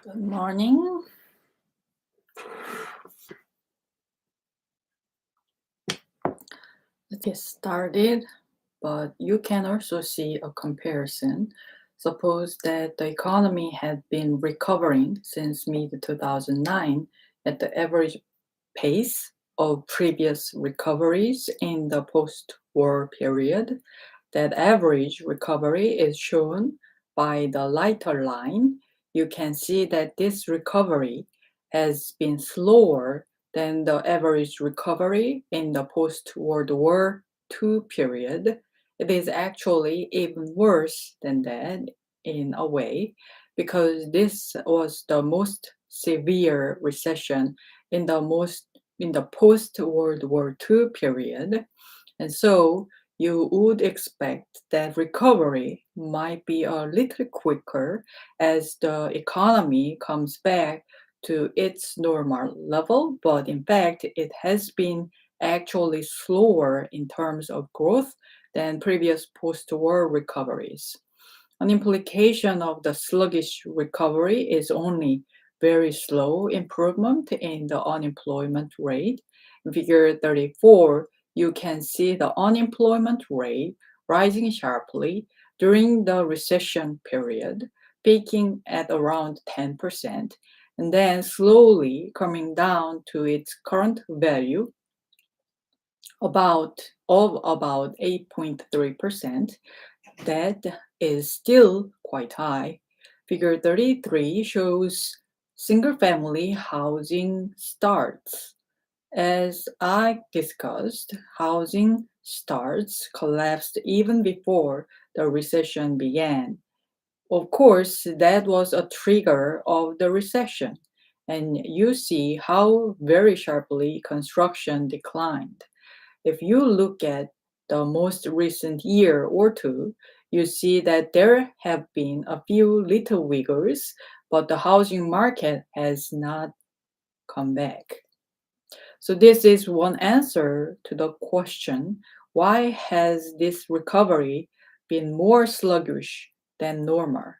Good morning. Let's get started, but you can also see a comparison. Suppose that the economy had been recovering since mid 2009 at the average pace of previous recoveries in the post-war period. That average recovery is shown by the lighter line. You can see that this recovery has been slower than the average recovery in the post-World War II period. It is actually even worse than that in a way, because this was the most severe recession in the post-World War II period. And so you would expect that recovery might be a little quicker as the economy comes back to its normal level, but in fact, it has been actually slower in terms of growth than previous post war recoveries. An implication of the sluggish recovery is only very slow improvement in the unemployment rate. In figure 34, you can see the unemployment rate rising sharply during the recession period, peaking at around 10%, and then slowly coming down to its current value about 8.3%. That is still quite high. Figure 33 shows single family housing starts. As I discussed, housing starts collapsed even before the recession began. Of course, that was a trigger of the recession, and you see how very sharply construction declined. If you look at the most recent year or two, you see that there have been a few little wiggles, but the housing market has not come back. So this is one answer to the question, why has this recovery been more sluggish than normal?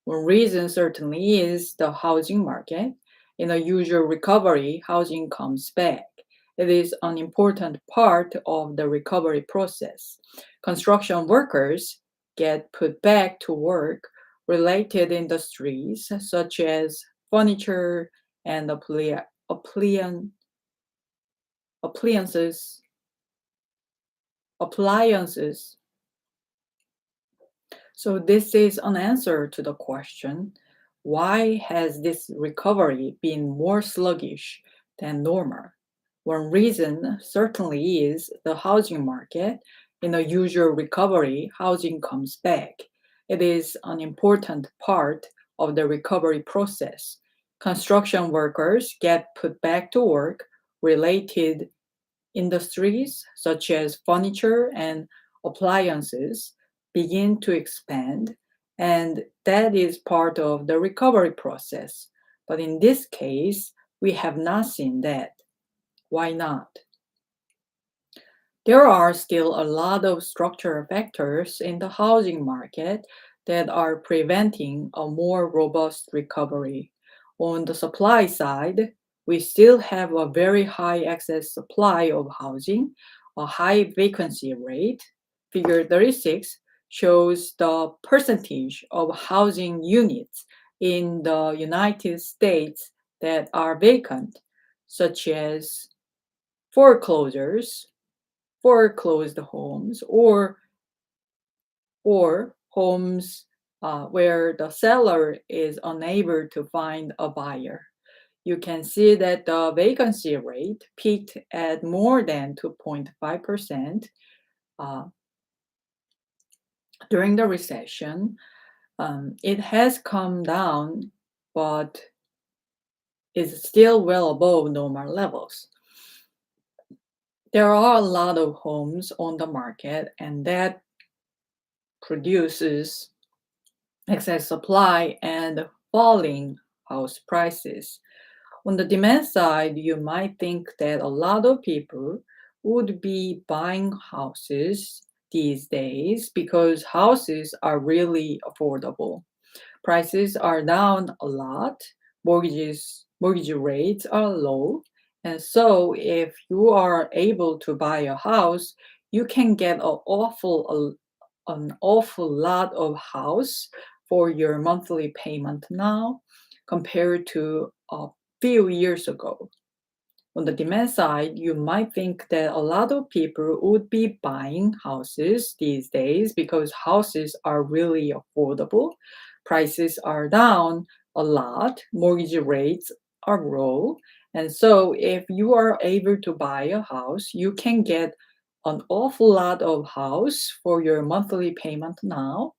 One reason certainly is the housing market. In a usual recovery, housing comes back. It is an important part of the recovery process. Construction workers get put back to work. Related industries such as furniture and appliances, appliances. So this is an answer to the question, why has this recovery been more sluggish than normal? One reason certainly is the housing market. In a usual recovery, housing comes back. It is an important part of the recovery process. Construction workers get put back to work. Related industries such as furniture and appliances begin to expand, and that is part of the recovery process. But in this case, we have not seen that. Why not? There are still a lot of structural factors in the housing market that are preventing a more robust recovery. On the supply side, we still have a very high excess supply of housing, a high vacancy rate. Figure 36 shows the percentage of housing units in the United States that are vacant, such as foreclosures, foreclosed homes, or homes where the seller is unable to find a buyer. You can see that the vacancy rate peaked at more than 2.5% uh, during the recession. It has come down, but is still well above normal levels. There are a lot of homes on the market, and that produces excess supply and falling house prices. On the demand side, you might think that a lot of people would be buying houses these days because houses are really affordable. Prices are down a lot. mortgage rates are low. And so if you are able to buy a house, you can get an awful lot of house for your monthly payment now compared to a few years ago. On the demand side, you might think that a lot of people would be buying houses these days because houses are really affordable. Prices are down a lot, mortgage rates are low. And so, if you are able to buy a house, you can get an awful lot of house for your monthly payment now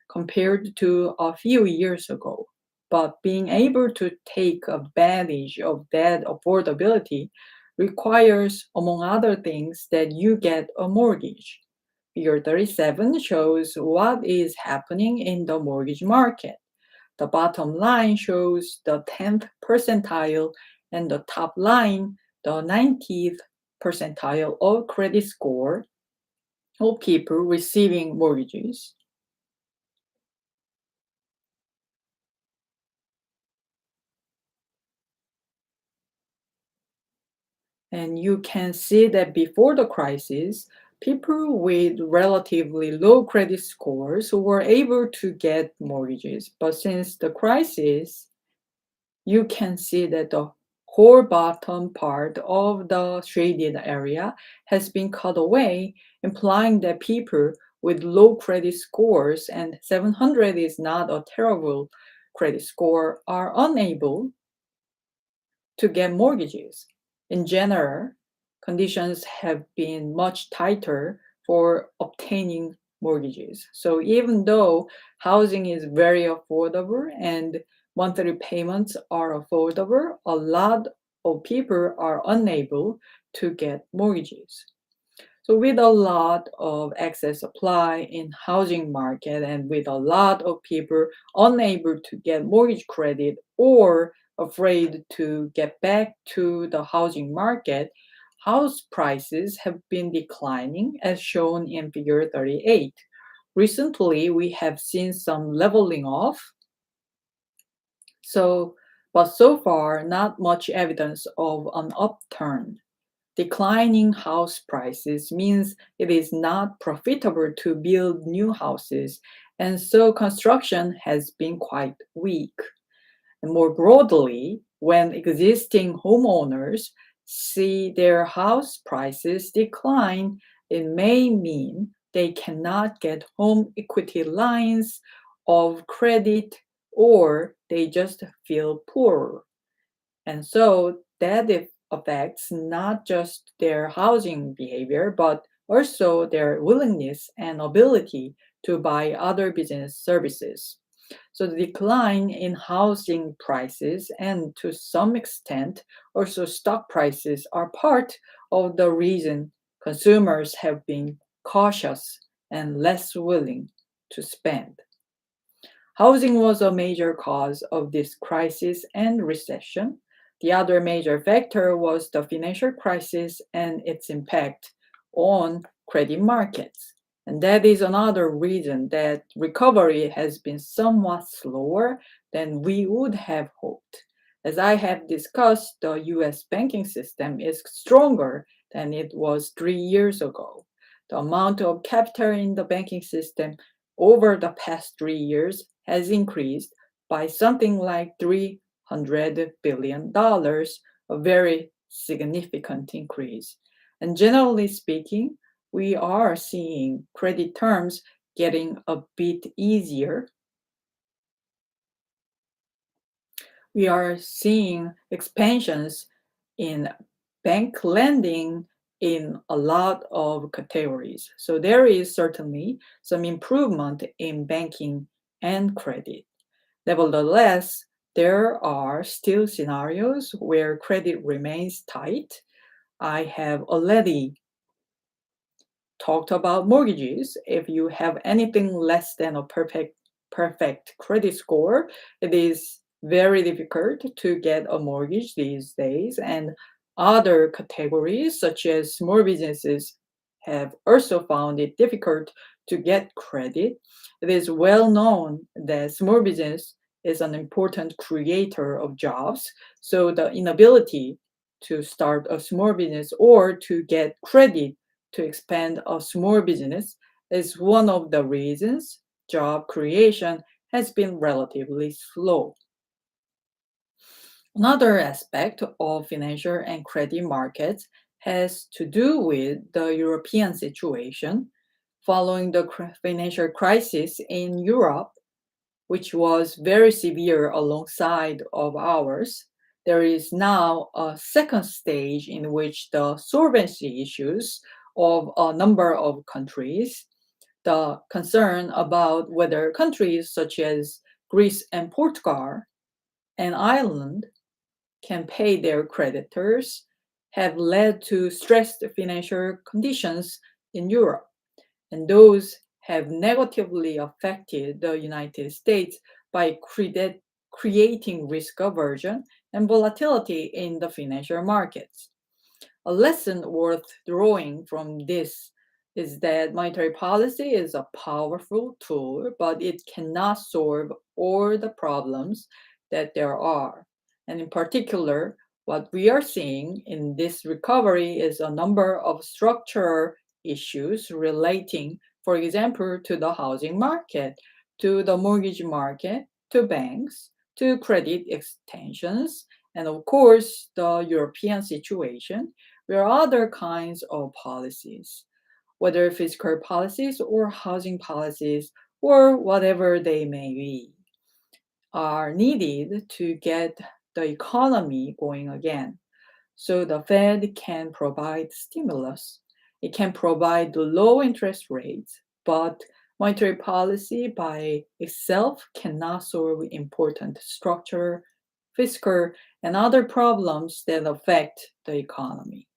compared to a few years ago. But being able to take advantage of that affordability requires, among other things, that you get a mortgage. Figure 37 shows what is happening in the mortgage market. The bottom line shows the 10th percentile, and the top line, the 90th percentile of credit score of people receiving mortgages. And you can see that before the crisis, people with relatively low credit scores were able to get mortgages. But since the crisis, you can see that the whole bottom part of the shaded area has been cut away, implying that people with low credit scores, and 700 is not a terrible credit score, are unable to get mortgages. In general, conditions have been much tighter for obtaining mortgages. So even though housing is very affordable and monthly payments are affordable, a lot of people are unable to get mortgages. So with a lot of excess supply in housing market and with a lot of people unable to get mortgage credit or afraid to get back to the housing market, house prices have been declining as shown in figure 38. Recently, we have seen some leveling off. But so far, not much evidence of an upturn. Declining house prices means it is not profitable to build new houses, and so construction has been quite weak. And more broadly, when existing homeowners see their house prices decline, it may mean they cannot get home equity lines of credit or they just feel poor. And so that affects not just their housing behavior, but also their willingness and ability to buy other business services. So the decline in housing prices and to some extent also stock prices are part of the reason consumers have been cautious and less willing to spend. Housing was a major cause of this crisis and recession. The other major factor was the financial crisis and its impact on credit markets. And that is another reason that recovery has been somewhat slower than we would have hoped. As I have discussed, the US banking system is stronger than it was 3 years ago. The amount of capital in the banking system over the past 3 years has increased by something like $300 billion, a very significant increase. And generally speaking, we are seeing credit terms getting a bit easier. We are seeing expansions in bank lending in a lot of categories. So there is certainly some improvement in banking and credit. Nevertheless, there are still scenarios where credit remains tight. I have already talked about mortgages. If you have anything less than a perfect credit score, it is very difficult to get a mortgage these days. And other categories, such as small businesses, have also found it difficult to get credit. It is well known that small business is an important creator of jobs. So the inability to start a small business or to get credit to expand a small business is one of the reasons job creation has been relatively slow. Another aspect of financial and credit markets has to do with the European situation. Following the financial crisis in Europe, which was very severe alongside of ours, there is now a second stage in which the solvency issues of a number of countries, the concern about whether countries such as Greece and Portugal and Ireland can pay their creditors, have led to stressed financial conditions in Europe, and those have negatively affected the United States by creating risk aversion and volatility in the financial markets. A lesson worth drawing from this is that monetary policy is a powerful tool, but it cannot solve all the problems that there are. And in particular, what we are seeing in this recovery is a number of structural issues relating, for example, to the housing market, to the mortgage market, to banks, to credit extensions, and of course, the European situation, where other kinds of policies, whether fiscal policies or housing policies or whatever they may be, are needed to get the economy going again. So the Fed can provide stimulus, it can provide low interest rates, but monetary policy by itself cannot solve important structural, fiscal, and other problems that affect the economy.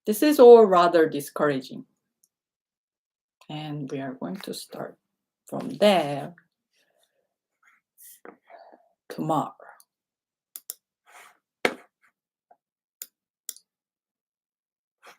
This is all rather discouraging. And we are going to start from there to March.